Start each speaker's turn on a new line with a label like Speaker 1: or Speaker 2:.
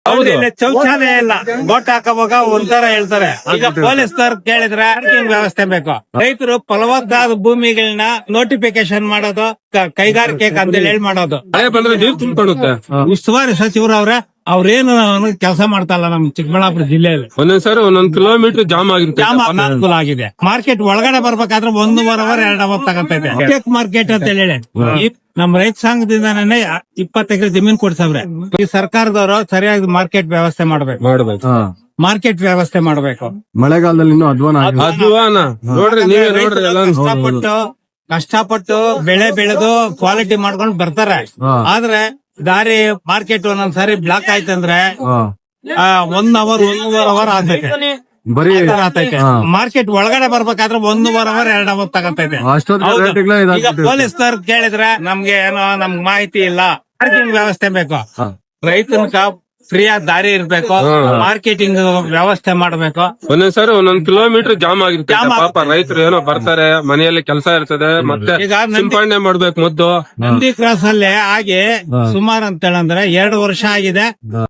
Speaker 1: ಹೌದು.
Speaker 2: ಇಲ್ಲಿ ಶೌಚಾಲಯ ಇಲ್ಲ, ಬೋಟ್ ಹಾಕುವಾಗ ಒಂಥರ ಹೇಳ್ತಾರೆ. ಈಗ ಪೊಲೀಸ್ನವ್ರು ಕೇಳಿದ್ರೆ ಪಾರ್ಕಿಂಗ್ ವ್ಯವಸ್ಥೆ ಬೇಕು. ರೈತರು ಫಲವತ್ತಾದ ಭೂಮಿಗಳನ್ನ ನೋಟಿಫಿಕೇಶನ್ ಮಾಡೋದು, ಕೈಗಾರಿಕೆ ಅಂತ ಹೇಳಿ ಮಾಡೋದು.
Speaker 1: ಮಳೆ ಬಂದ್ರೆ ನೀರು ತುಂಬಿಕೊಳ್ಳುತ್ತೆ.
Speaker 2: ಉಸ್ತುವಾರಿ ಸಚಿವರು ಅವ್ರೇನು ಕೆಲಸ ಮಾಡ್ತಾ ಇಲ್ಲ ನಮ್ಮ ಚಿಕ್ಕಬಳ್ಳಾಪುರ ಜಿಲ್ಲೆಯಲ್ಲಿ.
Speaker 1: ಒಂದೊಂದ್ಸರಿ 1 ಕಿಲೋಮೀಟರ್ ಜಾಮ್ ಆಗಿರುತ್ತೆ.
Speaker 2: ಜಾಮ್ ಅನುಕೂಲ ಆಗಿದೆ. ಮಾರ್ಕೆಟ್ ಒಳಗಡೆ ಬರ್ಬೇಕಾದ್ರೆ 1 ಅವರ್ 2 ಅವರ್ ತಗೊಂತೈತೆ. ಟೆಕ್ ಮಾರ್ಕೆಟ್ ಅಂತ ಹೇಳಿ ಈ ನಮ್ಮ ರೈತ ಸಂಘದಿಂದಾನೇ 20 ಎಕರೆ ಜಮೀನ್ ಕೊಡ್ಸವ್ರೆ. ಈ ಸರ್ಕಾರದವರು ಸರಿಯಾಗಿ ಮಾರ್ಕೆಟ್ ವ್ಯವಸ್ಥೆ ಮಾಡ್ಬೇಕು. ಮಾರ್ಕೆಟ್ ವ್ಯವಸ್ಥೆ ಮಾಡ್ಬೇಕು.
Speaker 3: ಮಳೆಗಾಲದಲ್ಲಿ ಇನ್ನೂ
Speaker 1: ಅಧ್ವಾನ ನೋಡ್ರಿ, ನೀವೇ ನೋಡ್ರಿ ಎಲ್ಲ.
Speaker 2: ಕಷ್ಟಪಟ್ಟು ಬೆಳೆ ಬೆಳೆದು ಕ್ವಾಲಿಟಿ ಮಾಡ್ಕೊಂಡು ಬರ್ತಾರೆ. ಆದ್ರೆ ದಾರಿ ಮಾರ್ಕೆಟ್ ಒಂದೊಂದ್ಸಾರಿ ಬ್ಲಾಕ್ ಆಯ್ತಂದ್ರೆ 1 ಅವರ್ ಆಗ್ತೈತೆ.
Speaker 3: ಬರೀ
Speaker 2: ಮಾರ್ಕೆಟ್ ಒಳಗಡೆ ಬರ್ಬೇಕಾದ್ರೆ 1 ಅವರ್ 2 ಅವರ್ ತಗೊಂತೈತೆ. ಈಗ ಪೊಲೀಸ್ನವ್ರು ಕೇಳಿದ್ರೆ ನಮ್ಗೆ ಏನೋ ನಮ್ಗೆ ಮಾಹಿತಿ ಇಲ್ಲ, ಪಾರ್ಕಿಂಗ್ ವ್ಯವಸ್ಥೆ ಬೇಕು. ರೈತನ ಫ್ರೀಯಾದ ದಾರಿ ಇರ್ಬೇಕು, ಮಾರ್ಕೆಟಿಂಗ್ ವ್ಯವಸ್ಥೆ ಮಾಡ್ಬೇಕು.
Speaker 1: ಒಂದೊಂದ್ಸರಿ 1 ಕಿಲೋಮೀಟರ್ ಜಾಮ್ ಆಗಿರುತ್ತೆ. ಪಾಪ ರೈತರು ಏನೋ ಬರ್ತಾರೆ, ಮನೆಯಲ್ಲಿ ಕೆಲಸ ಇರ್ತದೆ, ಮತ್ತೆ
Speaker 2: ಈಗ
Speaker 1: ಸಿಂಪಡಣೆ ಮಾಡ್ಬೇಕು. ಮುದ್ದು
Speaker 2: ನಂದಿ ಕ್ರಾಸ್ ಅಲ್ಲಿ ಆಗಿ ಸುಮಾರು ಅಂತ ಹೇಳಂದ್ರೆ 2 ವರ್ಷ ಆಗಿದೆ.